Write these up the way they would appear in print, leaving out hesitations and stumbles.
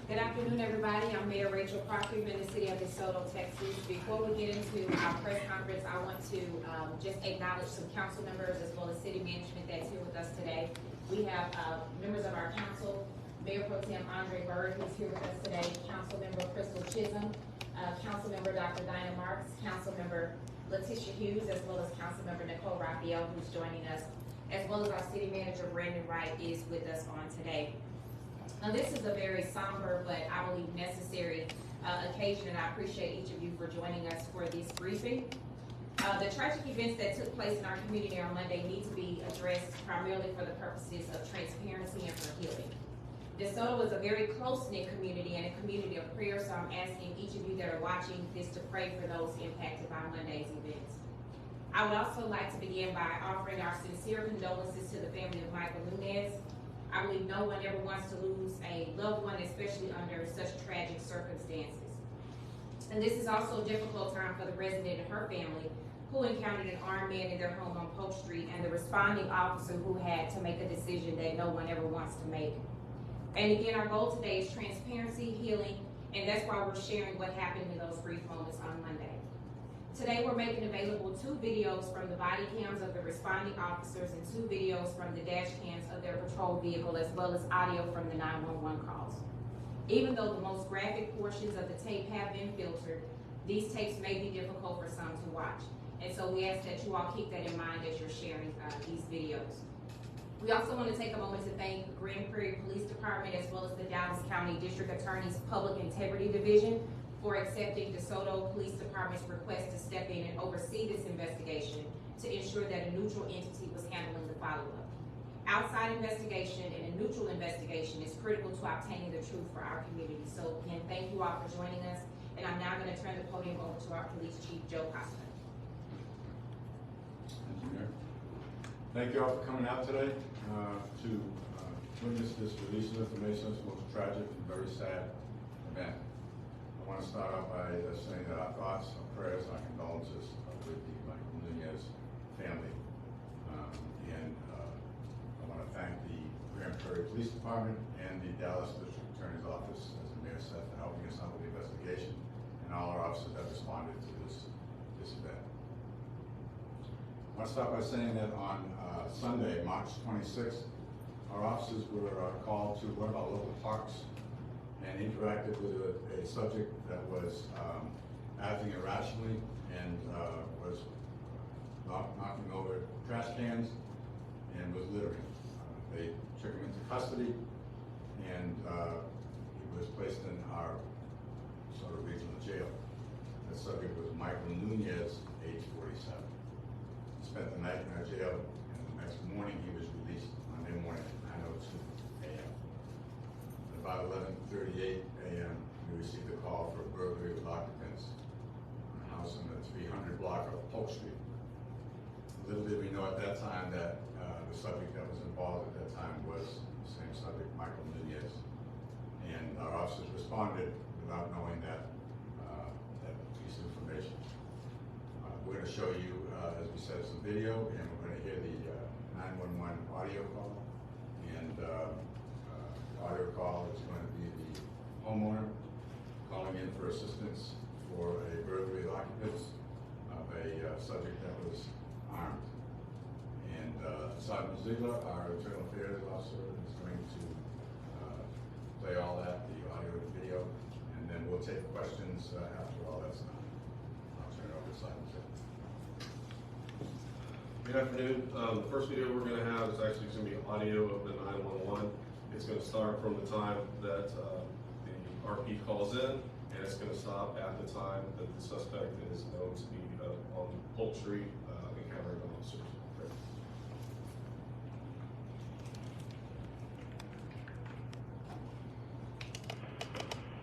Good afternoon, everybody. I'm Mayor Rachel Proctor in the city of DeSoto, Texas. Before we get into our press conference, I want to just acknowledge some council members as well as city management that's here with us today. We have members of our council, Mayor Pro Tem Andre Bird, who's here with us today, Council Member Crystal Chisholm, Council Member Dr. Dinah Marks, Council Member Letitia Hughes, as well as Council Member Nicole Raphael, who's joining us, as well as our city manager Brandon Wright is with us on today. Now, this is a very somber, but I believe necessary occasion, and I appreciate each of you for joining us for this briefing. The tragic events that took place in our community on Monday need to be addressed primarily for the purposes of transparency and for healing. DeSoto is a very close-knit community and a community of prayer, so I'm asking each of you that are watching this to pray for those impacted by Monday's events. I would also like to begin by offering our sincere condolences to the family of Michael Nunez. I believe no one ever wants to lose a loved one, especially under such tragic circumstances. And this is also a difficult time for the resident and her family, who encountered an armed man in their home on Polk Street, and the responding officer who had to make a decision that no one ever wants to make. And again, our goal today is transparency, healing, and that's why we're sharing what happened in those brief moments on Monday. Today, we're making available 2 videos from the body cams of the responding officers and 2 videos from the dash cams of their patrol vehicle, as well as audio from the 911 calls. Even though the most graphic portions of the tape have been filtered, these tapes may be difficult for some to watch. And so we ask that you all keep that in mind as you're sharing these videos. We also want to take a moment to thank the Grand Prairie Police Department, as well as the Dallas County District Attorney's Public Integrity Division, for accepting DeSoto Police Department's request to step in and oversee this investigation to ensure that a neutral entity was handling the follow-up. Outside investigation and a neutral investigation is critical to obtaining the truth for our community. So again, thank you all for joining us, and I'm now going to turn the podium over to our Police Chief, Joe Costa. Thank you, Mayor. Thank you all for coming out today to witness this release of information. It's the most tragic and very sad event. I want to start off by saying that our thoughts, our prayers, our condolences are with the Michael Nunez family. I want to thank the Grand Prairie Police Department and the Dallas District Attorney's Office, as the Mayor said, for helping us out with the investigation, and all our officers that responded to this event. I want to start by saying that on Sunday, March 26th, our officers were called to one of our local parks and interacted with a subject that was acting irrationally and was knocking over trash cans and was littering. They took him into custody, and he was placed in our sort of regional jail. The subject was Michael Nunez, age 47. He spent the night in our jail, and the next morning he was released Monday morning at 9:02 a.m. About 11:38 a.m., we received a call for burglary with occupants in a house in the 300 block of Polk Street. Little did we know at that time that the subject that was involved at that time was the same subject, Michael Nunez. And our officers responded without knowing that piece of information. We're going to show you, as we said, some video, and we're going to hear the 911 audio call. And audio call is going to be the homeowner calling in for assistance for a burglary of occupants of a subject that was armed. And Sergeant Ziegler, our Internal Affairs Officer, is going to play all that, the audio and video, and then we'll take questions after all that's done. I'll turn it over to Sergeant Ziegler. Good afternoon. The first video we're going to have is actually going to be audio of the 911. It's going to start from the time that the RP calls in, and it's going to stop at the time that the suspect is known to be on Polk Street encountering officers.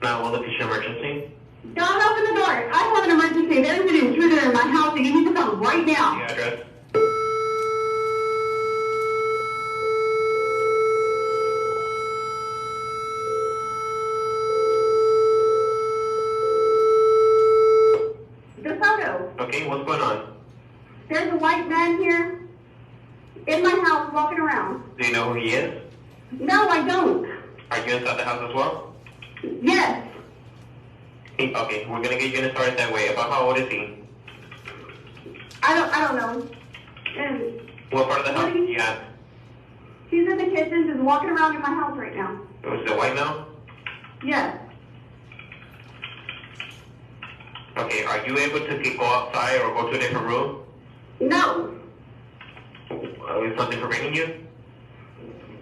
Now, will it be an emergency? Don't open the door. I have an emergency. There's an intruder in my house, and you need to come right now. The address? DeSoto. Okay, what's going on? There's a white man here in my house walking around. Do you know who he is? No, I don't. Are you inside the house as well? Yes. Okay, we're gonna get unit started that way. About how old is he? I don't know. And What part of the house is he at? he's in the kitchen, just walking around in my house right now. Was it white now? Yes. Okay, are you able to go outside or go to a different room? No. Is something preventing you?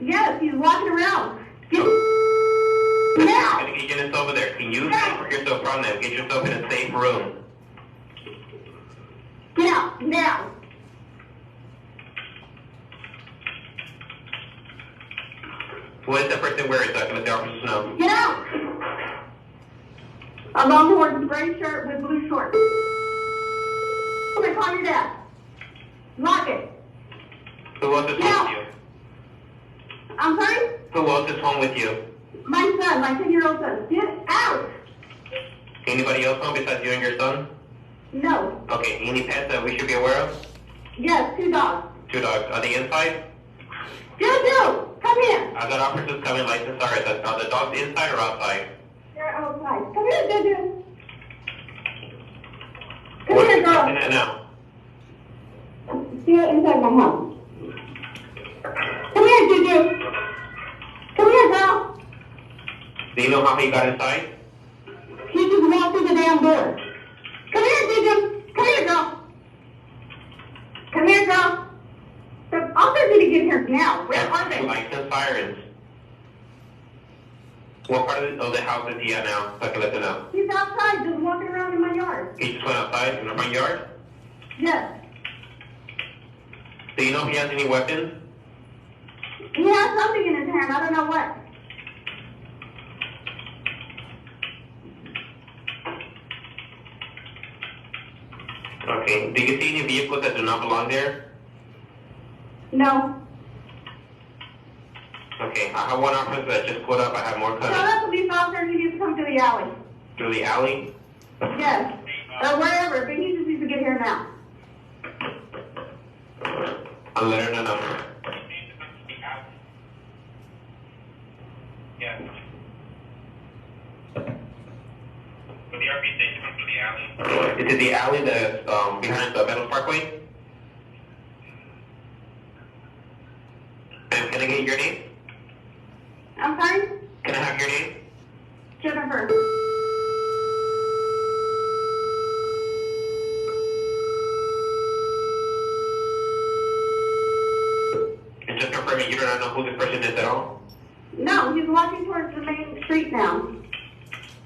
Yes, he's walking around. Get I'm now. gonna get units over there. Can you separate yourself from them? Get yourself in a safe room. Get out now. What is that person wearing so I can let the officers know? Get out. A Longhorn gray shirt with blue shorts. I'm gonna call your dad. Lock it. Who else is home Yeah. with you? I'm sorry? Who else is home with you? My son, my 10-year-old son. Get out. Anybody else home besides you and your son? No. Okay, any pets that we should be aware of? Yes, 2 dogs. 2 dogs. Are they inside? Jojo, come here. I got officers coming, licensed. Are the dogs inside or outside? They're outside. Come here, Jojo. Come What's here, the person girl. at now? They're inside my house. Come here, Jojo. Come here, girl. Do you know how he got inside? He just walked through the damn door. Come here, Jojo. Come here, girl. Come here, girl. The officers need to get here now. Where are they? Licensed sirens. What part of the house is he at now? So I can let them know. He's outside, just walking around in my yard. He just went outside in the front yard? Yes. Do you know if he has any weapons? He has something in his hand. I don't know what. Okay. Do you see any vehicles that do not belong there? No. Okay. I have one officer that just pulled up. I have more Tell coming. that police officer he needs to come to the alley. Through the alley? Yes. Or wherever, but he just needs to get here now. I'll let her know. Yeah. For the RP station, to the alley. Is it the alley that's behind the Meadows Parkway? And can I get your name? I'm sorry? Can I have your name? Jennifer. And just confirming, you do not know who this person is at all? No, he's walking towards the main street now.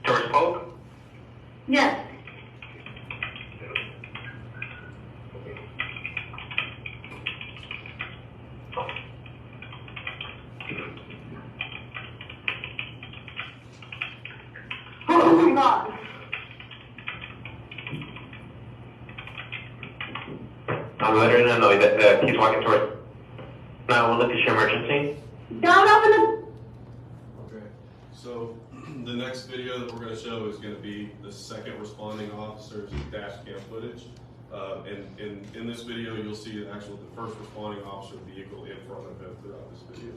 Towards Polk? Yes. Oh my God. I'm letting her know that he's walking towards 911 is your emergency. Don't open the... Okay, so the next video that we're gonna show is gonna be the second responding officer's dash cam footage. And in this video, you'll see the first responding officer vehicle in front of him throughout this video.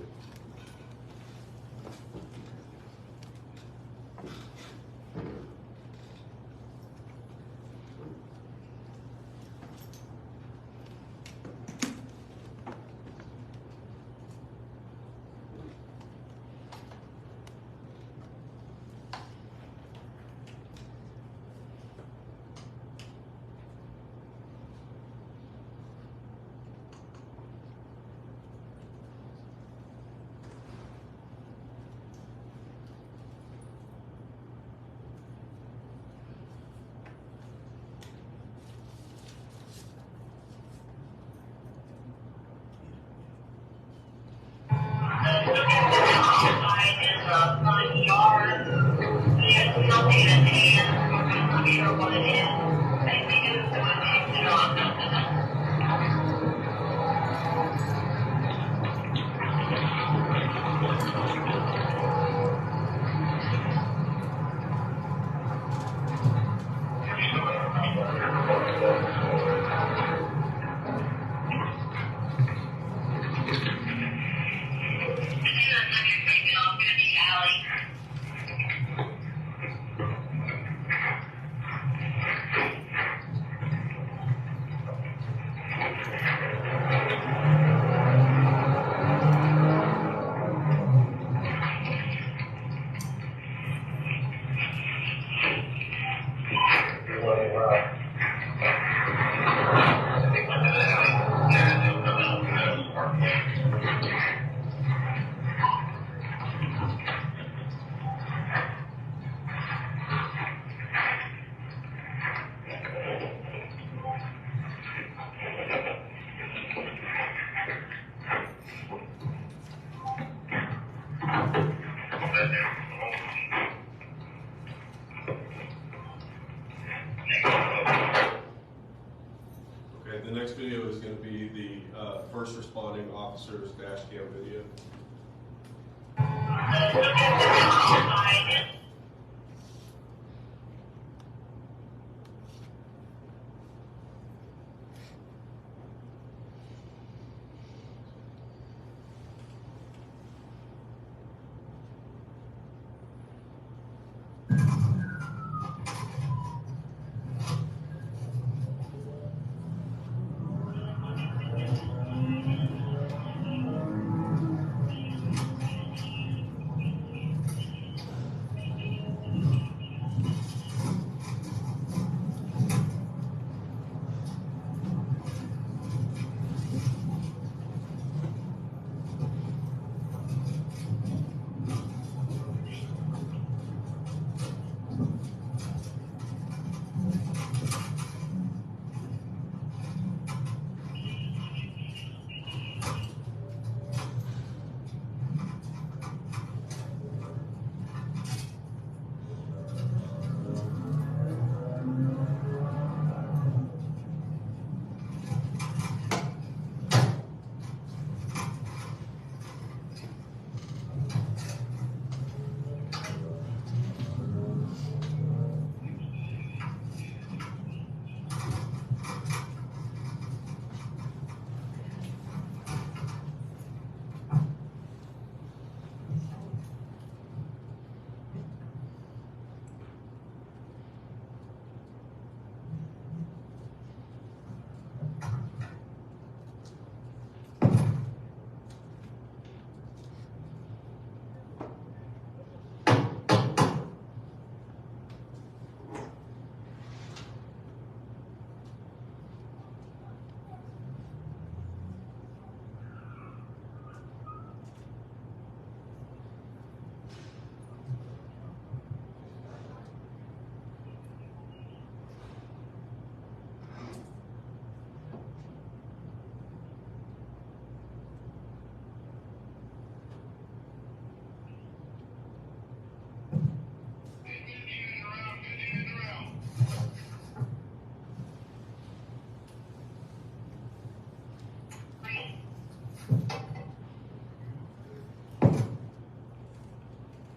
next video is going to be the first responding officer's dash cam video.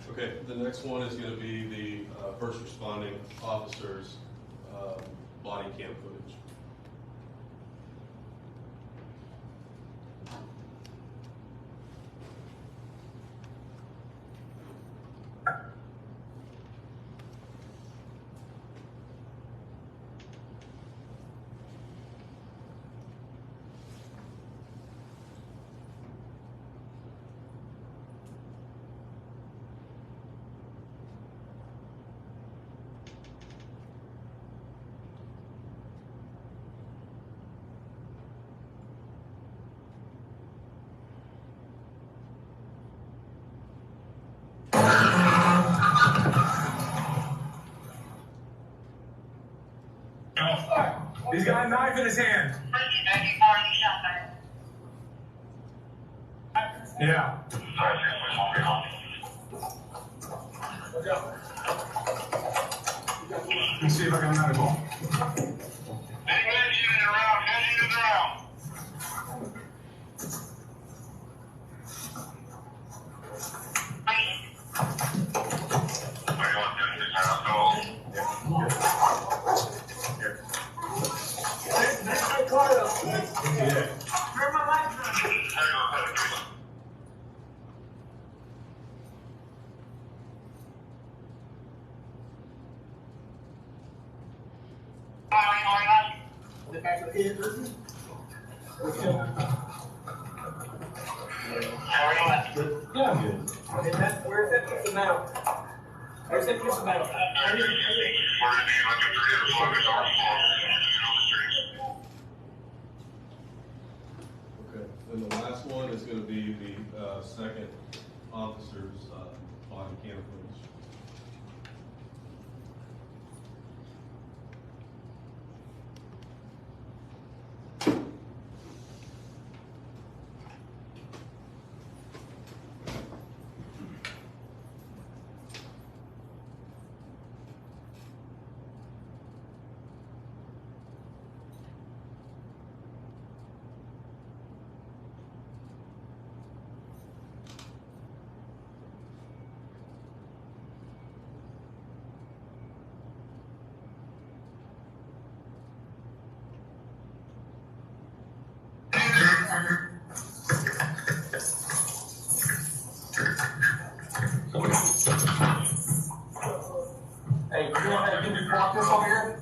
Okay, the next one is going to be the first responding officer's body cam footage. He's got a knife in his hand. Yeah. Let's see if I got medical. Yeah, I'm good. Okay, where's that piece of metal? Where's that piece of metal? Okay, then the last one is going to be the second officer's body cam footage. go ahead, can you block this over here?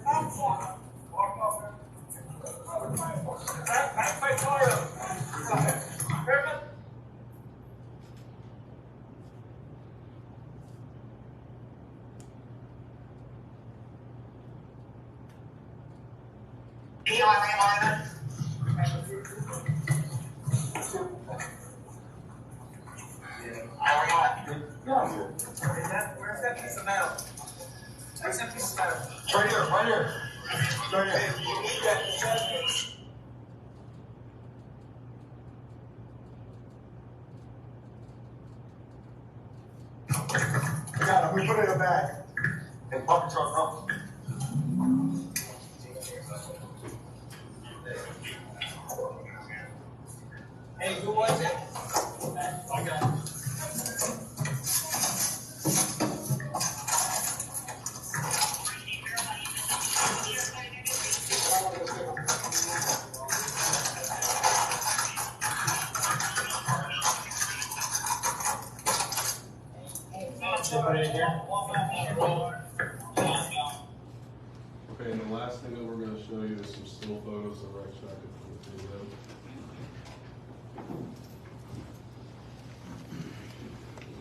Back my car up. Where's that piece of metal? Where's that piece of metal? Right here, right here. Right here. You need that. I got it. We put it in a bag. And bucket truck, bro. Hey, who was it? I got it. Okay, and the last thing that we're going to show you is some still photos that were extracted from the video.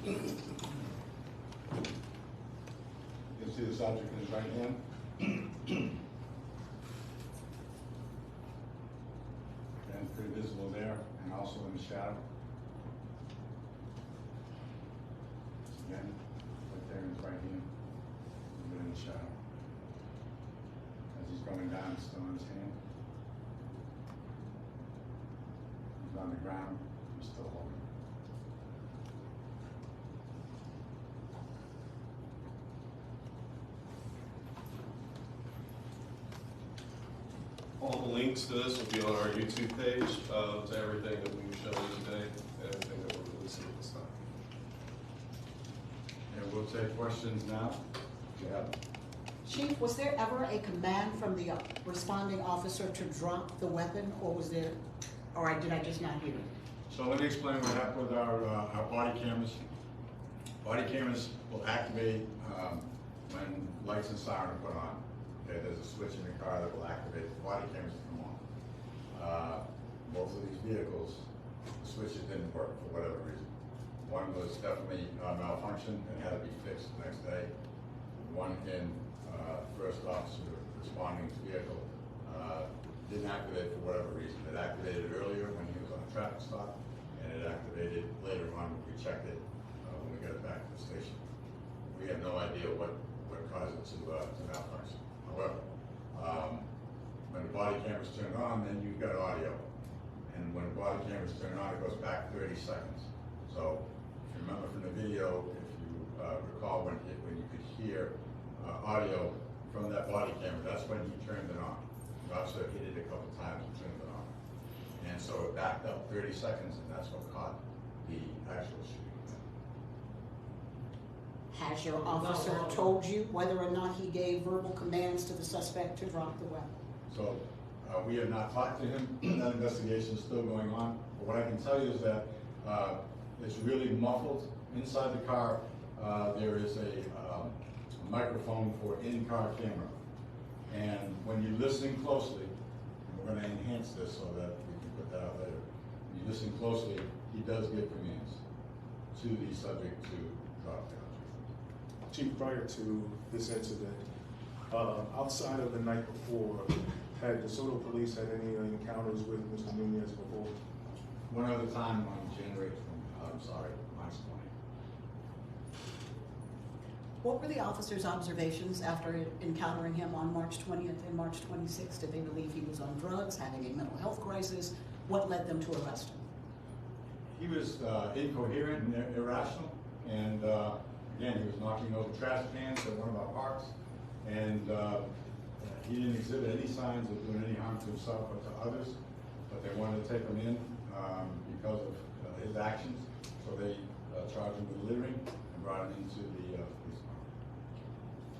You can see the subject in his right hand. And it's pretty visible there, and also in the shadow. Again, right there in his right hand, a bit in the shadow. As he's going down, it's still in his hand. He's on the ground, he's still holding. All the links to this will be on our YouTube page, to everything that we've shown you today, and everything that we're releasing at this time. And we'll take questions now. If you have them. Chief, was there ever a command from the responding officer to drop the weapon, or was there, or did I just not hear it? So let me explain what happened with our body cameras. Body cameras will activate when lights and siren are put on. Okay, there's a switch in the car that will activate the body cameras to come on. Both of these vehicles, the switches didn't work for whatever reason. One was definitely malfunctioned and had to be fixed the next day. One in first officer responding to vehicle didn't activate for whatever reason. It activated earlier when he was on a traffic stop, and it activated later on when we checked it when we got it back to the station. We have no idea what caused it to malfunction. However, when the body camera's turned on, then you've got audio. And when the body camera's turned on, it goes back 30 seconds. So if you remember from the video, if you recall when you could hear audio from that body camera, that's when he turned it on. The officer hit it a couple times and turned it on. And so it backed up 30 seconds, and that's what caught the actual shooting. Has your officer told you whether or not he gave verbal commands to the suspect to drop the weapon? So we have not talked to him. That investigation is still going on. But what I can tell you is that it's really muffled. Inside the car, there is a microphone for in-car camera. And when you listen closely, and we're going to enhance this so that we can put that out later. When you listen closely, he does give commands to the subject to drop the object. Chief, prior to this incident, outside of the night before, had DeSoto Police had any encounters with Mr. Nunez before? One other time on March 20. What were the officer's observations after encountering him on March 20th and March 26th? Did they believe he was on drugs, having a mental health crisis? What led them to arrest him? He was incoherent and irrational, and again, he was knocking over trash cans at one of our parks, and he didn't exhibit any signs of doing any harm to himself or to others, but they wanted to take him in because of his actions, so they charged him with littering and brought him into the police department.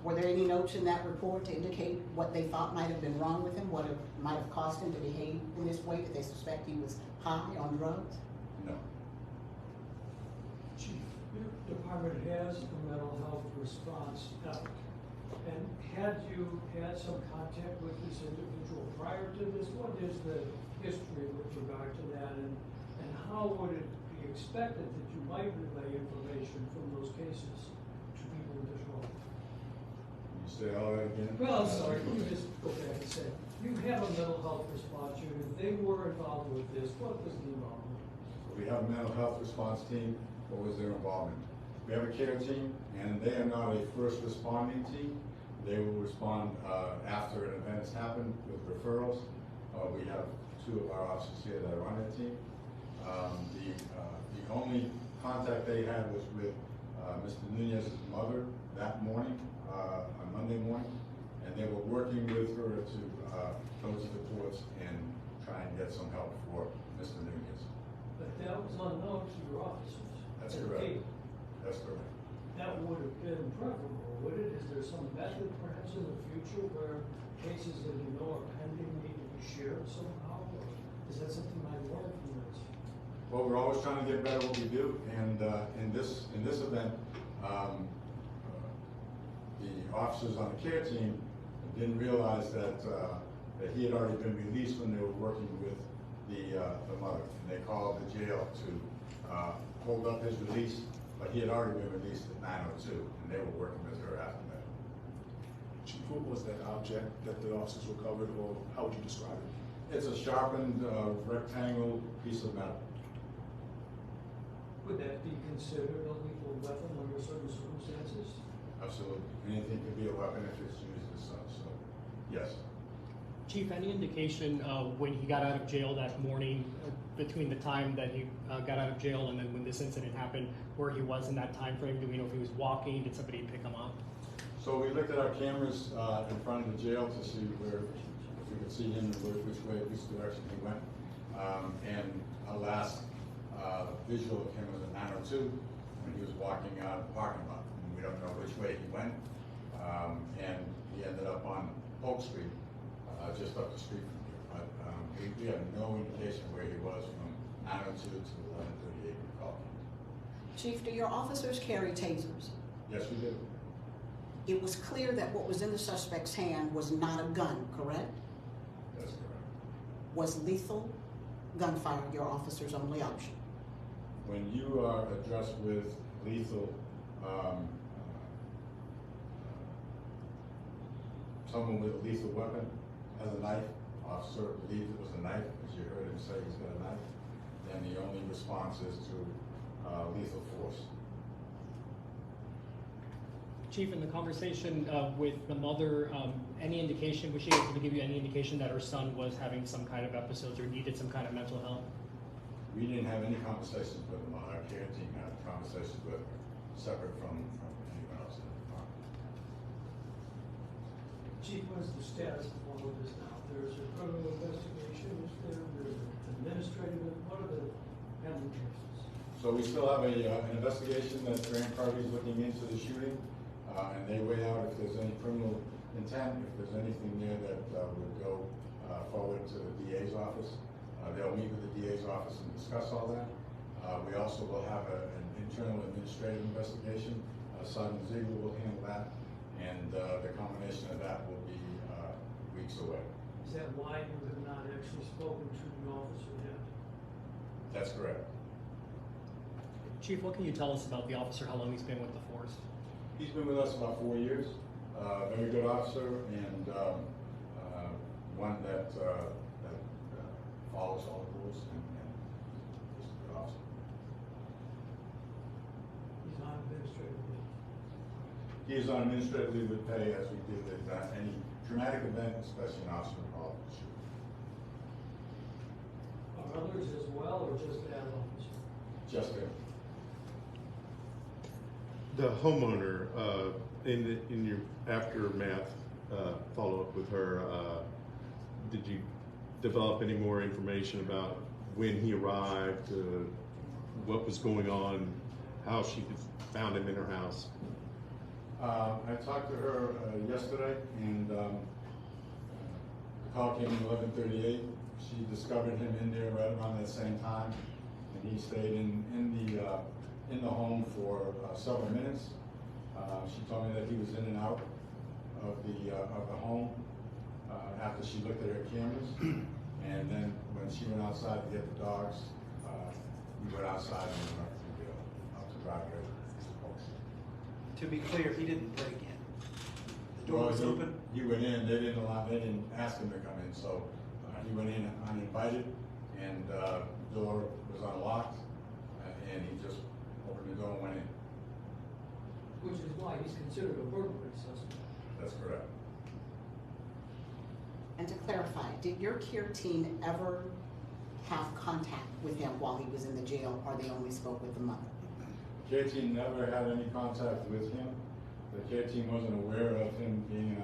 Were there any notes in that report to indicate what they thought might have been wrong with him, what it might have caused him to behave in this way? Did they suspect he was high on drugs? No. Chief, your department has a mental health response effort. And had you had some contact with this individual prior to this? What is the history with regard to that, and how would it be expected that you might relay information from those cases to people in this role? You say all that again? Well, I'm sorry, let me just go back and say, you have a mental health response unit, they were involved with this, what was the involvement? We have a mental health response team. What was their involvement? We have a care team, and they are not a first responding team. They will respond after an event has happened with referrals. We have 2 of our officers here that are on that team. The only contact they had was with Mr. Nunez's mother that morning, on Monday morning, and they were working with her to go to the courts and try and get some help for Mr. Nunez. But that was unknown to your officers. That's at the correct. gate. That's correct. That would have been preferable, would it? Is there some method perhaps in the future where cases that you know are pending need to be shared somehow? Or is that something I learned from this? Well, we're always trying to get better at what we do, and in this event, the officers on the care team didn't realize that he had already been released when they were working with the mother, and they called the jail to hold up his release, but he had already been released at 9:02, and they were working with her after that. Chief, what was that object that the officers recovered, or how would you describe it? It's a sharpened rectangle piece of metal. Would that be considered a lethal weapon under certain circumstances? Absolutely. Anything can be a weapon if it's used as such, so, yes. Chief, any indication when he got out of jail that morning, between the time that he got out of jail and then when this incident happened, where he was in that time frame? Do we know if he was walking? Did somebody pick him up? So we looked at our cameras in front of the jail to see if we could see him, which direction he went. And our last visual of him was at 9:02 when he was walking out of the parking lot. And we don't know which way he went. And he ended up on Polk Street, just up the street from here. But we have no indication where he was from 9:02 to 11:38 recall. Chief, do your officers carry tasers? Yes, we do. It was clear that what was in the suspect's hand was not a gun, correct? That's correct. Was lethal gunfire your officer's only option? When you are addressed with lethal, someone with a lethal weapon has a knife, officer believed it was a knife, as you heard him say he's got a knife, then the only response is to lethal force. Chief, in the conversation with the mother, any indication, was she able to give you any indication that her son was having some kind of episodes or needed some kind of mental help? We didn't have any conversations with him. Our care team had conversations with her, separate from anyone else in the department. Chief, what is the status of all of this now? There's a criminal investigation, is there's administrative, what are the pending cases? So we still have an investigation that Grand Prairie is looking into the shooting, and they weigh out if there's any criminal intent, if there's anything there that would go forward to the DA's office. They'll meet with the DA's office and discuss all that. We also will have an internal administrative investigation. Sergeant Ziegler will handle that, and the combination of that will be weeks away. Is that why you have not actually spoken to the officer yet? That's correct. Chief, what can you tell us about the officer, how long he's been with the force? He's been with us about 4 years. Very good officer, and one that follows all the rules and is a good officer. He's on administrative leave. He is on administrative leave with pay as we do with any traumatic event, especially an officer involved in the shooting. Are others as well, or just that officer? Just him. The homeowner, in your aftermath follow-up with her, did you develop any more information about when he arrived, what was going on, how she found him in her house? I talked to her yesterday, and the call came at 11:38. She discovered him in there right around that same time, and he stayed in the home for several minutes. She told me that he was in and out of the home, after she looked at her cameras. And then when she went outside to get the dogs, we went outside and went up to driveway to Polk Street. To be clear, he didn't break in. The door was open. He went in, they didn't ask him to come in, so he went in uninvited, and the door was unlocked, and he just opened the door and went in. Which is why he's considered a burglary suspect. That's correct. And to clarify, did your care team ever have contact with him while he was in the jail, or they only spoke with the mother? Care team never had any contact with him. The care team wasn't aware of him being in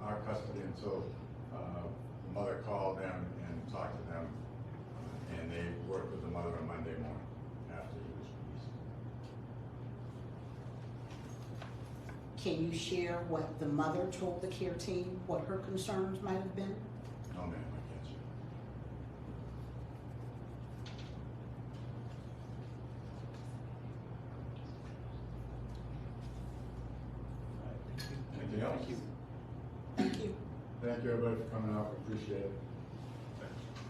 our custody until the mother called them and talked to them, and they worked with the mother on Monday morning after he was released. Can you share what the mother told the care team, what her concerns might have been? No, ma'am, I can't share. Anything else? Thank you. Thank you, everybody, for coming out. We appreciate it.